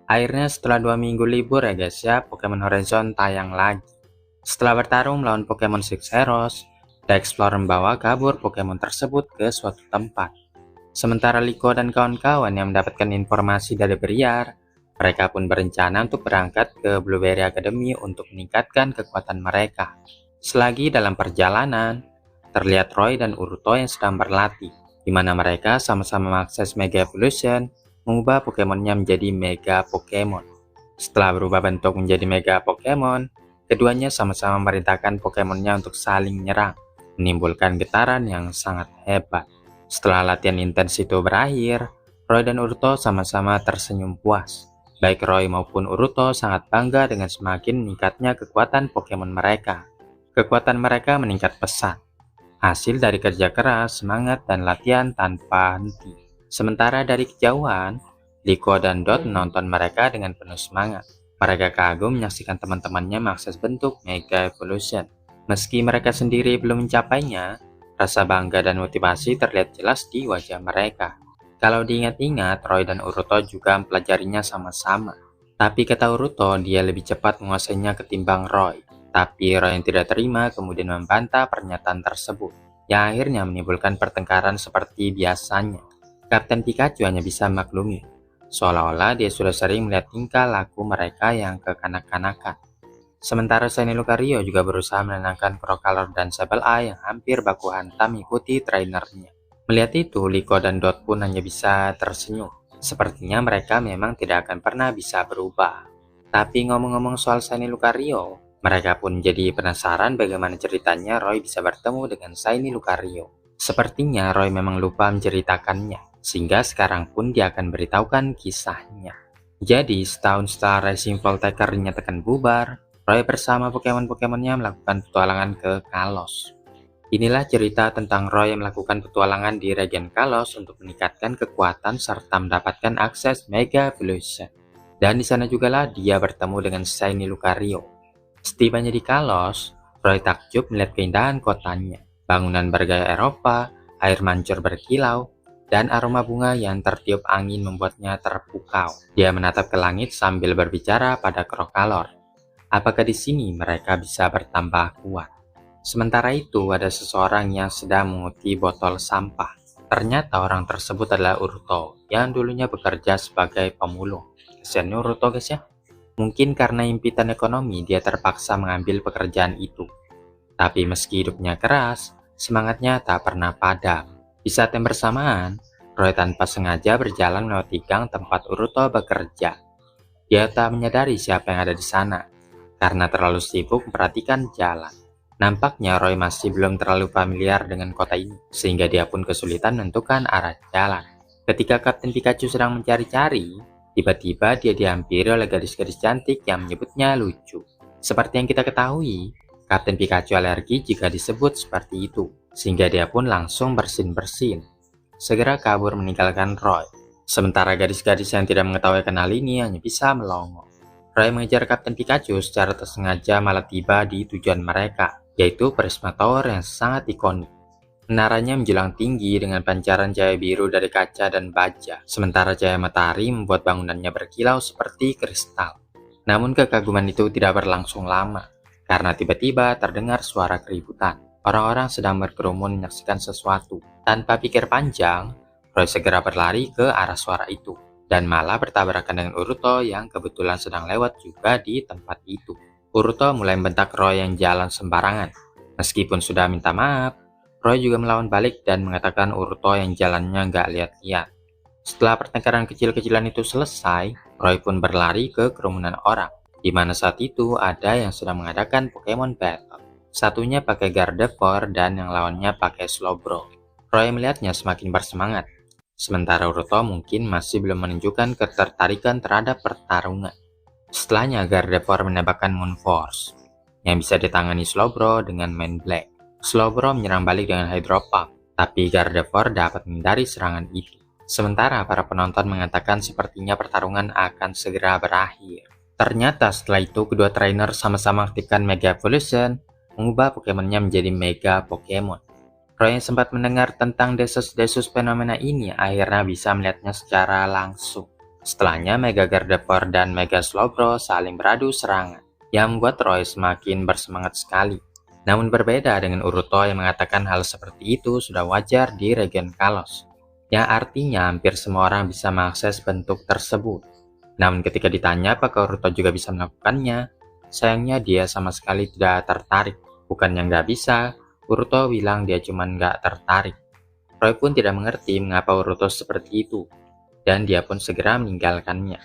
Akhirnya setelah 2 minggu libur ya guys ya, Pokemon Horizon tayang lagi. Setelah bertarung melawan Pokemon Sixeros, The Explorer membawa kabur Pokemon tersebut ke suatu tempat. Sementara Liko dan kawan-kawan yang mendapatkan informasi dari Briar, mereka pun berencana untuk berangkat ke Blueberry Academy untuk meningkatkan kekuatan mereka. Selagi dalam perjalanan, terlihat Roy dan Uruto yang sedang berlatih, di mana mereka sama-sama mengakses Mega Evolution, mengubah Pokemonnya menjadi Mega Pokemon. Setelah berubah bentuk menjadi Mega Pokemon, keduanya sama-sama memerintahkan Pokemonnya untuk saling menyerang, menimbulkan getaran yang sangat hebat. Setelah latihan intens itu berakhir, Roy dan Uruto sama-sama tersenyum puas. Baik Roy maupun Uruto sangat bangga dengan semakin meningkatnya kekuatan Pokemon mereka. Kekuatan mereka meningkat pesat, hasil dari kerja keras, semangat, dan latihan tanpa henti. Sementara dari kejauhan, Liko dan Dot menonton mereka dengan penuh semangat. Mereka kagum menyaksikan teman-temannya mengakses bentuk Mega Evolution. Meski mereka sendiri belum mencapainya, rasa bangga dan motivasi terlihat jelas di wajah mereka. Kalau diingat-ingat, Roy dan Uruto juga mempelajarinya sama-sama. Tapi kata Uruto, dia lebih cepat menguasainya ketimbang Roy. Tapi Roy yang tidak terima kemudian membantah pernyataan tersebut, yang akhirnya menimbulkan pertengkaran seperti biasanya. Kapten Pikachu hanya bisa maklumi, seolah-olah dia sudah sering melihat tingkah laku mereka yang kekanak-kanakan. Sementara Shiny Lucario juga berusaha menenangkan Crocalor dan Sableye yang hampir baku hantam mengikuti trainernya. Melihat itu, Liko dan Dot pun hanya bisa tersenyum. Sepertinya mereka memang tidak akan pernah bisa berubah. Tapi ngomong-ngomong soal Shiny Lucario, mereka pun jadi penasaran bagaimana ceritanya Roy bisa bertemu dengan Shiny Lucario. Sepertinya Roy memang lupa menceritakannya, sehingga sekarang pun dia akan beritahukan kisahnya. Jadi, setahun setelah Racing Voltaker dinyatakan bubar, Roy bersama Pokemon-Pokemonnya melakukan petualangan ke Kalos. Inilah cerita tentang Roy yang melakukan petualangan di region Kalos untuk meningkatkan kekuatan serta mendapatkan akses Mega Evolution. Dan di sana jugalah dia bertemu dengan Shiny Lucario. Setibanya di Kalos, Roy takjub melihat keindahan kotanya, bangunan bergaya Eropa, air mancur berkilau, dan aroma bunga yang tertiup angin membuatnya terpukau. Dia menatap ke langit sambil berbicara pada Crocalor. Apakah di sini mereka bisa bertambah kuat? Sementara itu, ada seseorang yang sedang menguti botol sampah. Ternyata orang tersebut adalah Uruto, yang dulunya bekerja sebagai pemulung. Kesiannya Uruto guys ya. Mungkin karena impitan ekonomi, dia terpaksa mengambil pekerjaan itu. Tapi meski hidupnya keras, semangatnya tak pernah padam. Di saat yang bersamaan, Roy tanpa sengaja berjalan melewati gang tempat Uruto bekerja. Dia tak menyadari siapa yang ada di sana, karena terlalu sibuk memperhatikan jalan. Nampaknya Roy masih belum terlalu familiar dengan kota ini, sehingga dia pun kesulitan menentukan arah jalan. Ketika Kapten Pikachu sedang mencari-cari, tiba-tiba dia dihampiri oleh gadis-gadis cantik yang menyebutnya lucu. Seperti yang kita ketahui, Kapten Pikachu alergi jika disebut seperti itu, sehingga dia pun langsung bersin-bersin, segera kabur meninggalkan Roy. Sementara gadis-gadis yang tidak mengetahui hal ini hanya bisa melongo. Roy mengejar Kapten Pikachu secara tersengaja malah tiba di tujuan mereka, yaitu Prisma Tower yang sangat ikonik. Menaranya menjulang tinggi dengan pancaran cahaya biru dari kaca dan baja, sementara cahaya matahari membuat bangunannya berkilau seperti kristal. Namun kekaguman itu tidak berlangsung lama, karena tiba-tiba terdengar suara keributan. Orang-orang sedang berkerumun menyaksikan sesuatu. Tanpa pikir panjang, Roy segera berlari ke arah suara itu, dan malah bertabrakan dengan Uruto yang kebetulan sedang lewat juga di tempat itu. Uruto mulai membentak Roy yang jalan sembarangan. Meskipun sudah minta maaf, Roy juga melawan balik dan mengatakan Uruto yang jalannya nggak lihat-lihat. Setelah pertengkaran kecil-kecilan itu selesai, Roy pun berlari ke kerumunan orang, di mana saat itu ada yang sedang mengadakan Pokemon Battle. Satunya pakai Gardevoir dan yang lawannya pakai Slowbro. Roy melihatnya semakin bersemangat, sementara Uruto mungkin masih belum menunjukkan ketertarikan terhadap pertarungan. Setelahnya Gardevoir menembakkan Moon Force, yang bisa ditangani Slowbro dengan Main Black. Slowbro menyerang balik dengan Hydro Pump, tapi Gardevoir dapat menghindari serangan itu. Sementara para penonton mengatakan sepertinya pertarungan akan segera berakhir. Ternyata setelah itu kedua trainer sama-sama aktifkan Mega Evolution, mengubah Pokemonnya menjadi Mega Pokemon. Roy yang sempat mendengar tentang desus-desus fenomena ini akhirnya bisa melihatnya secara langsung. Setelahnya Mega Gardevoir dan Mega Slowbro saling beradu serangan, yang membuat Roy semakin bersemangat sekali. Namun berbeda dengan Uruto yang mengatakan hal seperti itu sudah wajar di region Kalos, yang artinya hampir semua orang bisa mengakses bentuk tersebut. Namun ketika ditanya apakah Uruto juga bisa melakukannya, sayangnya dia sama sekali tidak tertarik. Bukannya nggak bisa, Uruto bilang dia cuma nggak tertarik. Roy pun tidak mengerti mengapa Uruto seperti itu, dan dia pun segera meninggalkannya.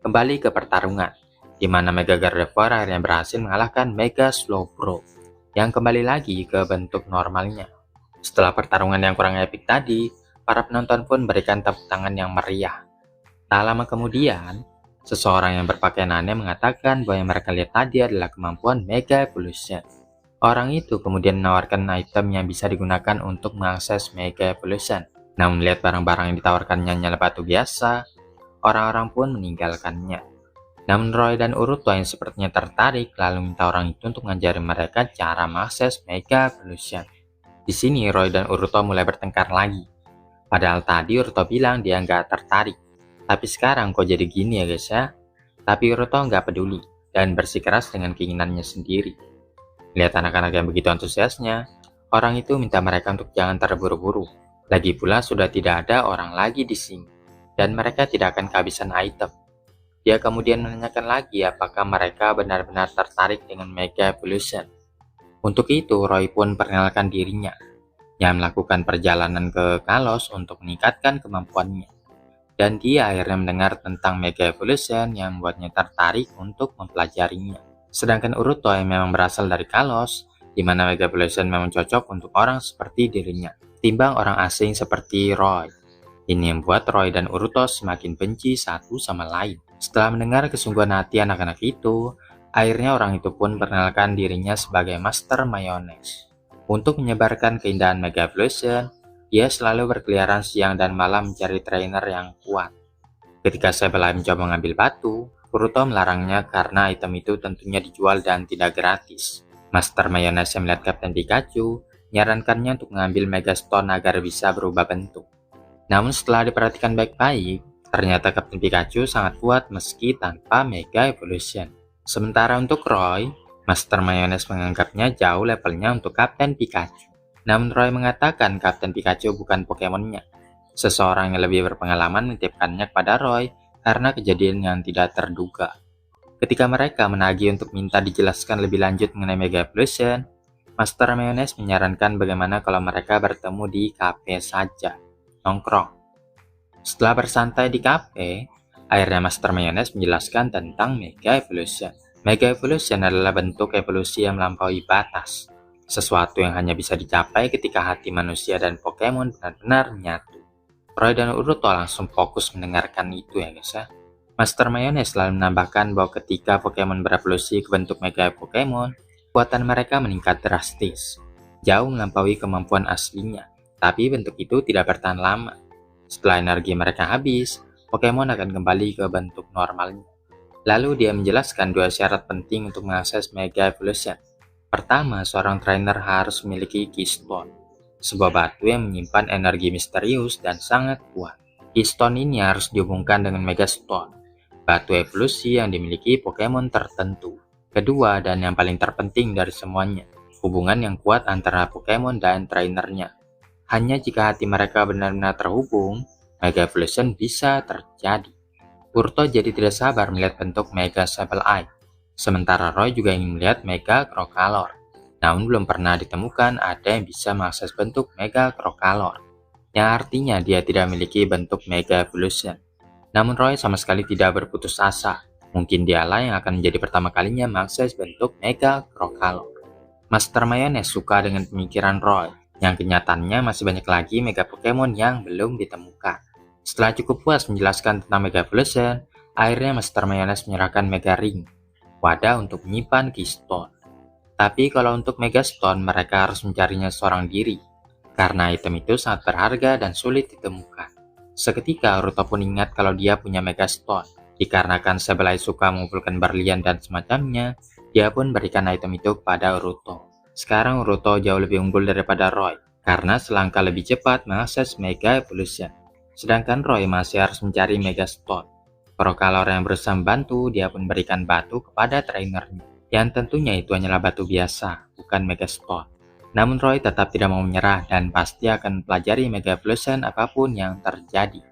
Kembali ke pertarungan, di mana Mega Gardevoir akhirnya berhasil mengalahkan Mega Slowbro, yang kembali lagi ke bentuk normalnya. Setelah pertarungan yang kurang epik tadi, para penonton pun berikan tepuk tangan yang meriah. Tak lama kemudian, seseorang yang berpakaian aneh mengatakan bahwa yang mereka lihat tadi adalah kemampuan Mega Evolution. Orang itu kemudian menawarkan item yang bisa digunakan untuk mengakses Mega Evolution. Namun melihat barang-barang yang ditawarkannya hanyalah batu biasa, orang-orang pun meninggalkannya. Namun Roy dan Uruto yang sepertinya tertarik lalu minta orang itu untuk mengajari mereka cara mengakses Mega Evolution. Di sini Roy dan Uruto mulai bertengkar lagi. Padahal tadi Uruto bilang dia nggak tertarik. Tapi sekarang kok jadi gini ya guys ya? Tapi Uruto nggak peduli dan bersikeras dengan keinginannya sendiri. Lihat anak-anak yang begitu antusiasnya, orang itu minta mereka untuk jangan terburu-buru. Lagi pula sudah tidak ada orang lagi di sini, dan mereka tidak akan kehabisan item. Dia kemudian menanyakan lagi apakah mereka benar-benar tertarik dengan Mega Evolution. Untuk itu, Roy pun perkenalkan dirinya, yang melakukan perjalanan ke Kalos untuk meningkatkan kemampuannya. Dan dia akhirnya mendengar tentang Mega Evolution yang membuatnya tertarik untuk mempelajarinya. Sedangkan Uruto yang memang berasal dari Kalos, di mana Mega Evolution memang cocok untuk orang seperti dirinya, timbang orang asing seperti Roy. Ini yang membuat Roy dan Uruto semakin benci satu sama lain. Setelah mendengar kesungguhan hati anak-anak itu, akhirnya orang itu pun perkenalkan dirinya sebagai Master Mayonnaise. Untuk menyebarkan keindahan Mega Evolution, dia selalu berkeliaran siang dan malam mencari trainer yang kuat. Ketika Sableye mencoba mengambil batu, Uruto melarangnya karena item itu tentunya dijual dan tidak gratis. Master Mayonnaise yang melihat Kapten Pikachu, menyarankannya untuk mengambil Mega Stone agar bisa berubah bentuk. Namun setelah diperhatikan baik-baik, ternyata Kapten Pikachu sangat kuat meski tanpa Mega Evolution. Sementara untuk Roy, Master Mayonnaise menganggapnya jauh levelnya untuk Kapten Pikachu. Namun Roy mengatakan Kapten Pikachu bukan Pokemonnya. Seseorang yang lebih berpengalaman menitipkannya kepada Roy karena kejadian yang tidak terduga. Ketika mereka menagih untuk minta dijelaskan lebih lanjut mengenai Mega Evolution, Master Mayonnaise menyarankan bagaimana kalau mereka bertemu di kafe saja, nongkrong. Setelah bersantai di kafe, akhirnya Master Mayonnaise menjelaskan tentang Mega Evolution. Mega Evolution adalah bentuk evolusi yang melampaui batas, sesuatu yang hanya bisa dicapai ketika hati manusia dan Pokemon benar-benar menyatu. Roy dan Uruto langsung fokus mendengarkan itu ya guys ya. Master Mayonnaise selalu menambahkan bahwa ketika Pokemon berevolusi ke bentuk Mega Pokemon, kekuatan mereka meningkat drastis, jauh melampaui kemampuan aslinya, tapi bentuk itu tidak bertahan lama. Setelah energi mereka habis, Pokemon akan kembali ke bentuk normalnya. Lalu dia menjelaskan dua syarat penting untuk mengakses Mega Evolution. Pertama, seorang trainer harus memiliki Keystone, sebuah batu yang menyimpan energi misterius dan sangat kuat. Keystone ini harus dihubungkan dengan Mega Stone, batu evolusi yang dimiliki Pokemon tertentu. Kedua, dan yang paling terpenting dari semuanya, hubungan yang kuat antara Pokemon dan trainernya. Hanya jika hati mereka benar-benar terhubung, Mega Evolution bisa terjadi. Uruto jadi tidak sabar melihat bentuk Mega Sableye. Sementara Roy juga ingin melihat Mega Crocalor. Namun belum pernah ditemukan ada yang bisa mengakses bentuk Mega Crocalor, yang artinya dia tidak memiliki bentuk Mega Evolution. Namun Roy sama sekali tidak berputus asa. Mungkin dialah yang akan menjadi pertama kalinya mengakses bentuk Mega Crocalor. Master Mayonnaise suka dengan pemikiran Roy, yang kenyataannya masih banyak lagi Mega Pokemon yang belum ditemukan. Setelah cukup puas menjelaskan tentang Mega Evolution, akhirnya Master Mayonnaise menyerahkan Mega Ring, wadah untuk menyimpan Keystone. Tapi kalau untuk Mega Stone, mereka harus mencarinya seorang diri, karena item itu sangat berharga dan sulit ditemukan. Seketika Uruto pun ingat kalau dia punya Mega Stone. Dikarenakan Sableye suka mengumpulkan berlian dan semacamnya, dia pun berikan item itu kepada Uruto. Sekarang Uruto jauh lebih unggul daripada Roy, karena selangkah lebih cepat mengakses Mega Evolution. Sedangkan Roy masih harus mencari Mega Stone. Krokalor yang berusaha membantu, dia pun berikan batu kepada trainernya. Yang tentunya itu hanyalah batu biasa, bukan Megastone. Namun Roy tetap tidak mau menyerah dan pasti akan mempelajari Mega Evolution apapun yang terjadi.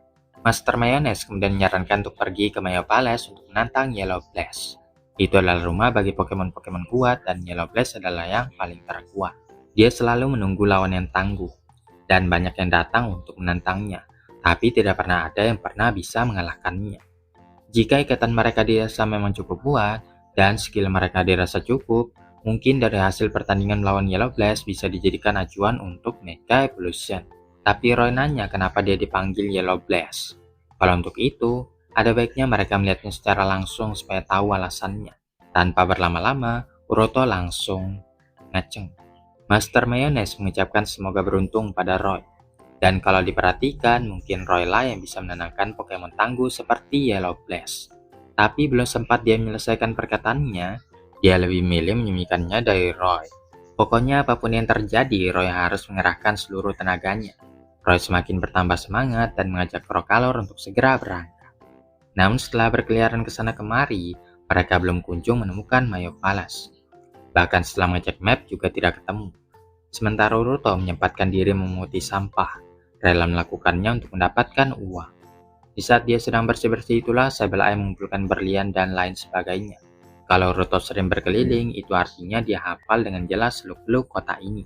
Master Mayonnaise kemudian menyarankan untuk pergi ke Mayo Palace untuk menantang Yellow Blast. Itu adalah rumah bagi Pokemon-Pokemon kuat dan Yellow Blast adalah yang paling terkuat. Dia selalu menunggu lawan yang tangguh dan banyak yang datang untuk menantangnya, tapi tidak pernah ada yang pernah bisa mengalahkannya. Jika ikatan mereka dirasa memang cukup kuat dan skill mereka dirasa cukup, mungkin dari hasil pertandingan melawan Yellow Blast bisa dijadikan acuan untuk Mega Evolution. Tapi Roy nanya kenapa dia dipanggil Yellow Blast. Kalau untuk itu, ada baiknya mereka melihatnya secara langsung supaya tahu alasannya. Tanpa berlama-lama, Uroto langsung ngeceng. Master Mayonnaise mengucapkan semoga beruntung pada Roy. Dan kalau diperhatikan, mungkin Roy lah yang bisa menenangkan Pokemon tangguh seperti Yellow Blast. Tapi belum sempat dia menyelesaikan perkataannya, dia lebih milih menyembunyikannya dari Roy. Pokoknya apapun yang terjadi, Roy harus mengerahkan seluruh tenaganya. Roy semakin bertambah semangat dan mengajak Krokalor untuk segera berangkat. Namun setelah berkeliaran ke sana kemari, mereka belum kunjung menemukan Mayo Palace. Bahkan setelah mengecek map juga tidak ketemu. Sementara Uroto menyempatkan diri memunguti sampah, rela melakukannya untuk mendapatkan uang. Di saat dia sedang bersih-bersih itulah Sableye mengumpulkan berlian dan lain sebagainya. Kalau Uroto sering berkeliling, itu artinya dia hafal dengan jelas seluk-beluk kota ini.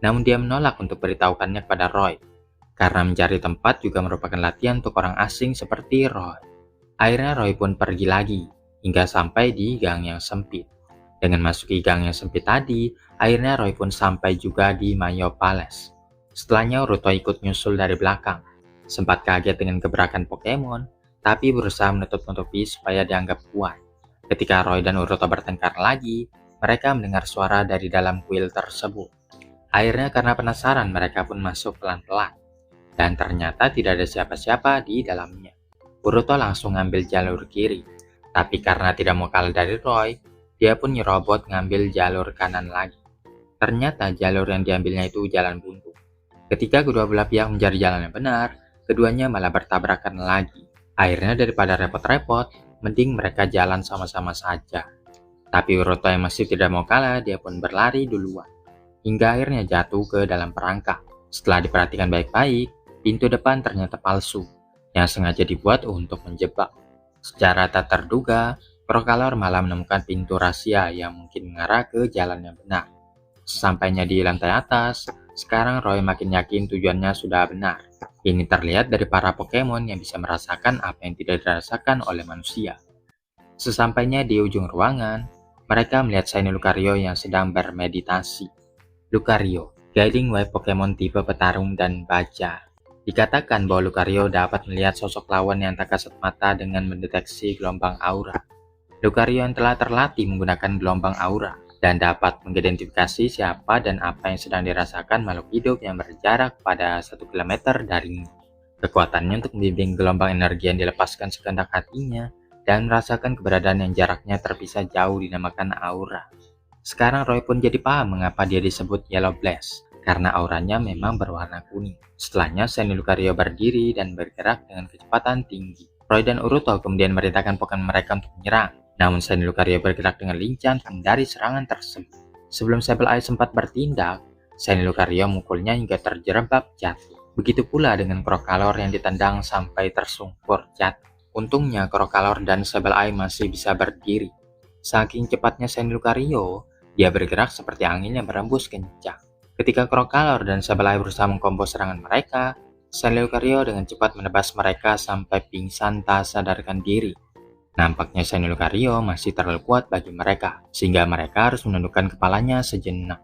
Namun dia menolak untuk beritahukannya kepada Roy, karena mencari tempat juga merupakan latihan untuk orang asing seperti Roy. Akhirnya Roy pun pergi lagi, hingga sampai di gang yang sempit. Dengan masuk ke gang yang sempit tadi, akhirnya Roy pun sampai juga di Mayo Palace. Setelahnya Uroto ikut nyusul dari belakang. Sempat kaget dengan gebrakan Pokemon, tapi berusaha menutup-nutupi supaya dianggap kuat. Ketika Roy dan Uroto bertengkar lagi, mereka mendengar suara dari dalam kuil tersebut. Akhirnya karena penasaran mereka pun masuk pelan-pelan. Dan ternyata tidak ada siapa-siapa di dalamnya. Uroto langsung ngambil jalur kiri. Tapi karena tidak mau kalah dari Roy, dia pun nyerobot ngambil jalur kanan lagi. Ternyata jalur yang diambilnya itu jalan buntu. Ketika kedua belah pihak mencari jalan yang benar, keduanya malah bertabrakan lagi. Akhirnya daripada repot-repot, mending mereka jalan sama-sama saja. Tapi Uroto yang masih tidak mau kalah, dia pun berlari duluan. Hingga akhirnya jatuh ke dalam perangkap. Setelah diperhatikan baik-baik, pintu depan ternyata palsu, yang sengaja dibuat untuk menjebak. Secara tak terduga, Krokalor malah menemukan pintu rahasia yang mungkin mengarah ke jalan yang benar. Sesampainya di lantai atas, sekarang Roy makin yakin tujuannya sudah benar. Ini terlihat dari para Pokemon yang bisa merasakan apa yang tidak dirasakan oleh manusia. Sesampainya di ujung ruangan, mereka melihat Shiny Lucario yang sedang bermeditasi. Lucario, guiding wave Pokemon tipe petarung dan baja. Dikatakan bahwa Lucario dapat melihat sosok lawan yang tak kasat mata dengan mendeteksi gelombang aura. Lucario yang telah terlatih menggunakan gelombang aura dan dapat mengidentifikasi siapa dan apa yang sedang dirasakan makhluk hidup yang berjarak pada 1 km darinya. Kekuatannya untuk membimbing gelombang energi yang dilepaskan sekehendak hatinya dan merasakan keberadaan yang jaraknya terpisah jauh dinamakan aura. Sekarang Roy pun jadi paham mengapa dia disebut Yellow Blast, karena auranya memang berwarna kuning. Setelahnya Shiny Lucario berdiri dan bergerak dengan kecepatan tinggi. Roy dan Uroto kemudian memerintahkan Pokemon mereka untuk menyerang. Namun Shiny Lucario bergerak dengan lincah menghindari serangan tersebut. Sebelum Sableye sempat bertindak, Shiny Lucario memukulnya hingga terjerembab jatuh. Begitu pula dengan Krokalor yang ditendang sampai tersungkur jatuh. Untungnya Krokalor dan Sableye masih bisa berdiri. Saking cepatnya Shiny Lucario, dia bergerak seperti angin yang berembus kencang. Ketika Krokalor dan Sableye berusaha mengkombo serangan mereka, Shiny Lucario dengan cepat menebas mereka sampai pingsan tak sadarkan diri. Nampaknya Shiny Lucario masih terlalu kuat bagi mereka, sehingga mereka harus menundukkan kepalanya sejenak.